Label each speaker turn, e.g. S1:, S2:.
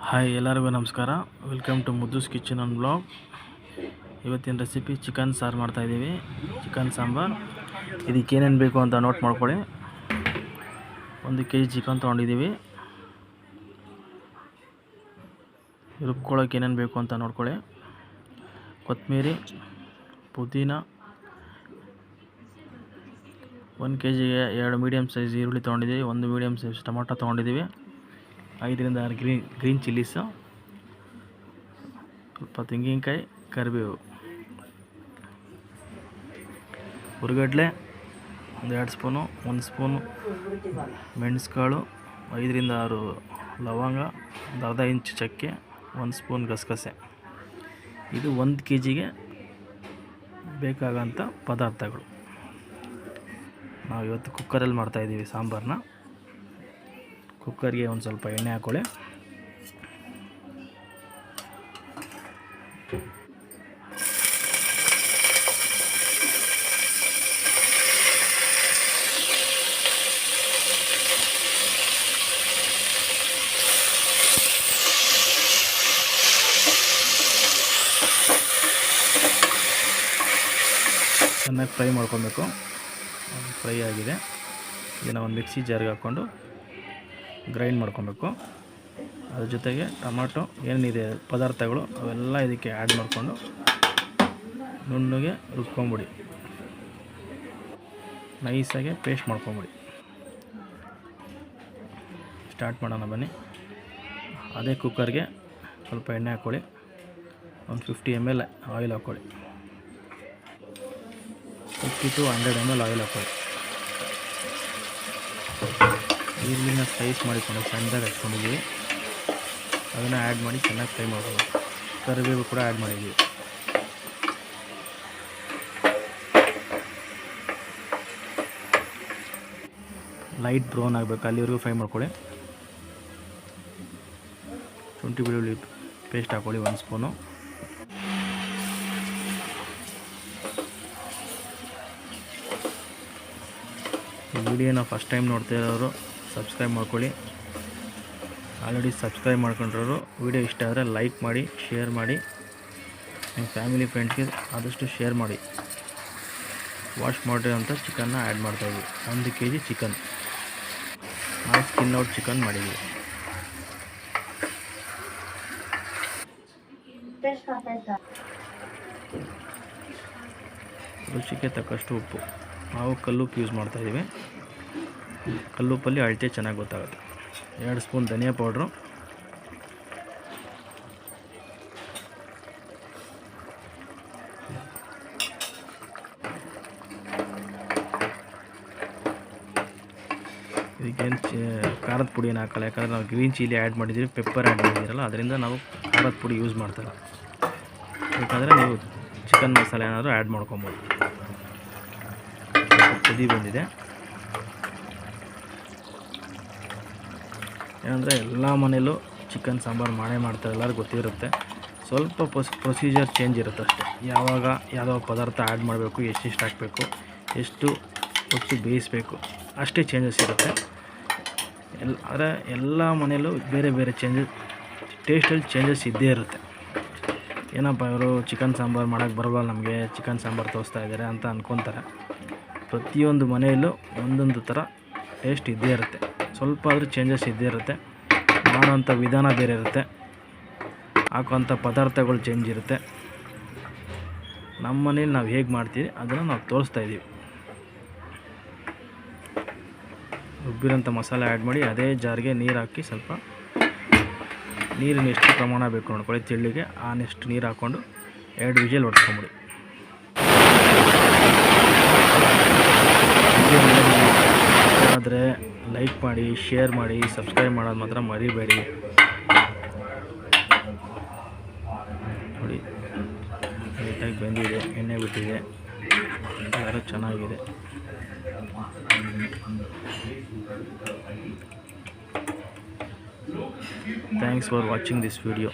S1: Hi ಎಲ್ಲರಿಗೂ ನಮಸ್ಕಾರ. Welcome to Muddu's kitchen and blog. ಇವತ್ತಿನ ರೆಸಿಪಿ ಚಿಕನ್ ಸಾರು ಮಾಡ್ತಾಯಿದ್ದೀವಿ. ಚಿಕನ್ ಸಾಂಬಾರು. ಇದಕ್ಕೆ ಏನೇನು ಬೇಕು ಅಂತ ನೋಟ್ ಮಾಡ್ಕೊಳ್ಳಿ. 1 kg ಚಿಕನ್ ತೊಗೊಂಡಿದ್ದೀವಿ. ರುಬ್ಕೊಳ್ಳೋಕೆ ಏನೇನು ಬೇಕು ಅಂತ ನೋಡ್ಕೊಳ್ಳಿ. ಕೊತ್ತಂಬರಿ, ಪುದೀನ, 1 kgಗೆ 2 ಮೀಡಿಯಮ್ ಸೈಜ್ ಈರುಳ್ಳಿ ತೊಗೊಂಡಿದ್ದೀವಿ. 1 ಮೀಡಿಯಮ್ ಸೈಜ್ ಟೊಮೊಟೊ ತೊಗೊಂಡಿದ್ದೀವಿ. 5 ರಿಂದ 6 ಗ್ರೀನ್ ಚಿಲ್ಲೀಸು, ಸ್ವಲ್ಪ ತೆಂಗಿನಕಾಯಿ, ಕರಿಬೇವು, ಹುರಿಗಡಲೆ 2 ಸ್ಪೂನು, 1 ಸ್ಪೂನು ಮೆಣಸುಕಾಳು, 5 ರಿಂದ 6 ಲವಂಗ, ಅರ್ಧ ಇಂಚು ಚಕ್ಕೆ, 1 ಸ್ಪೂನ್ ಗಸಗಸೆ. ಇದು 1 kgಗೆ ಬೇಕಾಗೋಂಥ ಪದಾರ್ಥಗಳು. ನಾವು ಇವತ್ತು ಕುಕ್ಕರಲ್ಲಿ ಮಾಡ್ತಾಯಿದ್ದೀವಿ ಸಾಂಬಾರನ್ನ. ಕುಕ್ಕರ್ಗೆ ಒಂದು ಸ್ವಲ್ಪ ಎಣ್ಣೆ ಹಾಕ್ಕೊಳ್ಳಿ. ಚೆನ್ನಾಗಿ ಫ್ರೈ ಮಾಡ್ಕೊಬೇಕು. ಫ್ರೈ ಆಗಿದೆ. ಇದನ್ನು ಒಂದು ಮಿಕ್ಸಿ ಜಾರ್ಗೆ ಹಾಕ್ಕೊಂಡು ಗ್ರೈಂಡ್ ಮಾಡ್ಕೊಬೇಕು. ಅದ್ರ ಜೊತೆಗೆ ಟೊಮಾಟೊ ಏನಿದೆ ಪದಾರ್ಥಗಳು ಅವೆಲ್ಲ ಇದಕ್ಕೆ ಆ್ಯಡ್ ಮಾಡಿಕೊಂಡು ನುಣ್ಣಗೆ ರುಬ್ಕೊಂಬಿಡಿ. ನೈಸಾಗೆ ಪೇಸ್ಟ್ ಮಾಡ್ಕೊಂಬಿಡಿ. ಸ್ಟಾರ್ಟ್ ಮಾಡೋಣ ಬನ್ನಿ. ಅದೇ ಕುಕ್ಕರ್ಗೆ ಸ್ವಲ್ಪ ಎಣ್ಣೆ ಹಾಕ್ಕೊಳ್ಳಿ. ಒಂದು 50 ml ಆಯಿಲ್ ಹಾಕ್ಕೊಳ್ಳಿ. 50 to 100 ml ಆಯಿಲ್ ಹಾಕ್ಕೊಳ್ಳಿ. ಈರುಳ್ಳಿನ ಸ್ಲೈಸ್ ಮಾಡಿಕೊಂಡು ಸಣ್ಣದಾಗಿ ಹಚ್ಕೊಂಡಿದ್ದೀವಿ. ಅದನ್ನು ಆ್ಯಡ್ ಮಾಡಿ ಚೆನ್ನಾಗಿ ಫ್ರೈ ಮಾಡ್ಕೋಬೇಕು. ಕರಿಬೇವು ಕೂಡ ಆ್ಯಡ್ ಮಾಡಿದ್ದೀವಿ. ಲೈಟ್ ಬ್ರೌನ್ ಆಗಬೇಕು, ಅಲ್ಲಿವರೆಗೂ ಫ್ರೈ ಮಾಡ್ಕೊಳ್ಳಿ. ಶುಂಠಿ ಬೆಳ್ಳುಳ್ಳಿ ಪೇಸ್ಟ್ ಹಾಕ್ಕೊಳ್ಳಿ 1 ಸ್ಪೂನು. ಈ ವಿಡಿಯೋನ ಫಸ್ಟ್ ಟೈಮ್ ನೋಡ್ತಾ ಇರೋರು ಸಬ್ಸ್ಕ್ರೈಬ್ ಮಾಡ್ಕೊಳ್ಳಿ. ಆಲ್ರೆಡಿ ಸಬ್ಸ್ಕ್ರೈಬ್ ಮಾಡ್ಕೊಂಡಿರೋರು ವಿಡಿಯೋ ಇಷ್ಟ ಆದರೆ ಲೈಕ್ ಮಾಡಿ, ಶೇರ್ ಮಾಡಿ, ನಿಮ್ಮ ಫ್ಯಾಮಿಲಿ ಫ್ರೆಂಡ್ಸ್ಗೆ ಆದಷ್ಟು ಶೇರ್ ಮಾಡಿ. ವಾಶ್ ಮಾಡಿರೋಂಥ ಚಿಕನ್ನ ಆ್ಯಡ್ ಮಾಡ್ತಾಯಿದ್ವಿ. 1 kg ಚಿಕನ್. ನಾವು ಸ್ಕಿನ್ ಔಟ್ ಚಿಕನ್ ಮಾಡಿದ್ದೀವಿ. ರುಚಿಗೆ ತಕ್ಕಷ್ಟು ಉಪ್ಪು. ನಾವು ಕಲ್ಲುಪ್ಪು ಯೂಸ್ ಮಾಡ್ತಾಯಿದ್ದೀವಿ. ಕಲ್ಲುಪ್ಪಲ್ಲಿ ಅಳತೆ ಚೆನ್ನಾಗಿ ಗೊತ್ತಾಗುತ್ತೆ. 2 ಸ್ಪೂನ್ ಧನಿಯಾ ಪೌಡ್ರು, ಇದಕ್ಕೇನು ಖಾರದ ಪುಡಿ ಏನು ಹಾಕಲ್ಲ. ಯಾಕಂದರೆ ನಾವು ಗ್ರೀನ್ ಚಿಲ್ಲಿ ಆ್ಯಡ್ ಮಾಡಿದ್ದೀವಿ, ಪೆಪ್ಪರ್ ಆ್ಯಡ್ ಮಾಡಿದ್ದೀರಲ್ಲ, ಅದರಿಂದ ನಾವು ಖಾರದ ಪುಡಿ ಯೂಸ್ ಮಾಡ್ತಾಯಿಲ್ಲ. ಬೇಕಾದರೆ ನೀವು ಚಿಕನ್ ಮಸಾಲೆ ಏನಾದರೂ ಆ್ಯಡ್ ಮಾಡ್ಕೊಬೋದು. ಕುದಿ ಬಂದಿದೆ. ಏನಂದರೆ ಎಲ್ಲ ಮನೇಲೂ ಚಿಕನ್ ಸಾಂಬಾರು ಮಾಡ್ತಾರೆ, ಎಲ್ಲರಿಗೂ ಗೊತ್ತಿರುತ್ತೆ. ಸ್ವಲ್ಪ ಪ್ರೊಸೀಜರ್ ಚೇಂಜ್ ಇರುತ್ತೆ ಅಷ್ಟೇ. ಯಾವಾಗ ಯಾವ ಪದಾರ್ಥ ಆ್ಯಡ್ ಮಾಡಬೇಕು, ಎಷ್ಟೆಷ್ಟು ಹಾಕಬೇಕು, ಎಷ್ಟು ಹೊತ್ತು ಬೇಯಿಸಬೇಕು, ಅಷ್ಟೇ ಚೇಂಜಸ್ ಇರುತ್ತೆ. ಆದರೆ ಎಲ್ಲ ಮನೇಲೂ ಬೇರೆ ಬೇರೆ ಟೇಸ್ಟಲ್ಲಿ ಚೇಂಜಸ್ ಇದ್ದೇ ಇರುತ್ತೆ. ಏನಪ್ಪ ಇವರು ಚಿಕನ್ ಸಾಂಬಾರು ಮಾಡೋಕ್ಕೆ ಬರಲ್ಲ, ನಮಗೆ ಚಿಕನ್ ಸಾಂಬಾರು ತೋರಿಸ್ತಾ ಇದ್ದಾರೆ ಅಂತ ಅಂದ್ಕೊತಾರೆ. ಪ್ರತಿಯೊಂದು ಮನೆಯಲ್ಲೂ ಒಂದೊಂದು ಥರ ಟೇಸ್ಟ್ ಇದ್ದೇ ಇರುತ್ತೆ. ಸ್ವಲ್ಪ ಆದರೂ ಚೇಂಜಸ್ ಇದ್ದೇ ಇರುತ್ತೆ. ಮಾಡೋಂಥ ವಿಧಾನ ಬೇರೆ ಇರುತ್ತೆ, ಹಾಕೋಂಥ ಪದಾರ್ಥಗಳು ಚೇಂಜ್ ಇರುತ್ತೆ. ನಮ್ಮ ಮನೇಲಿ ನಾವು ಹೇಗೆ ಮಾಡ್ತೀವಿ ಅದನ್ನು ನಾವು ತೋರಿಸ್ತಾ ಇದ್ದೀವಿ. ರುಬ್ಬಿರೋಂಥ ಮಸಾಲೆ ಆ್ಯಡ್ ಮಾಡಿ ಅದೇ ಜಾರ್ಗೆ ನೀರು ಹಾಕಿ, ಸ್ವಲ್ಪ ನೀರಿನ ಎಷ್ಟು ಪ್ರಮಾಣ ಬೇಕು ನೋಡ್ಕೊಳ್ಳಿ ತೆಳ್ಳಿಗೆ, ಆನೆಷ್ಟು ನೀರು ಹಾಕ್ಕೊಂಡು 2 ವಿಜಿಲ್ ಹೊಡ್ಸ್ಕೊಂಬಿಡಿ. ಆದರೆ ಲೈಕ್ ಮಾಡಿ, ಶೇರ್ ಮಾಡಿ, ಸಬ್ಸ್ಕ್ರೈಬ್ ಮಾಡೋದು ಮಾತ್ರ ಮರಿಬೇಡಿ. ನೋಡಿ ನೀಟಾಗಿ ಬೆಂದಿದೆ, ಎಣ್ಣೆ ಬಿಟ್ಟಿದೆ, ಎಲ್ಲರೂ ಚೆನ್ನಾಗಿದೆ. Thanks for watching this video.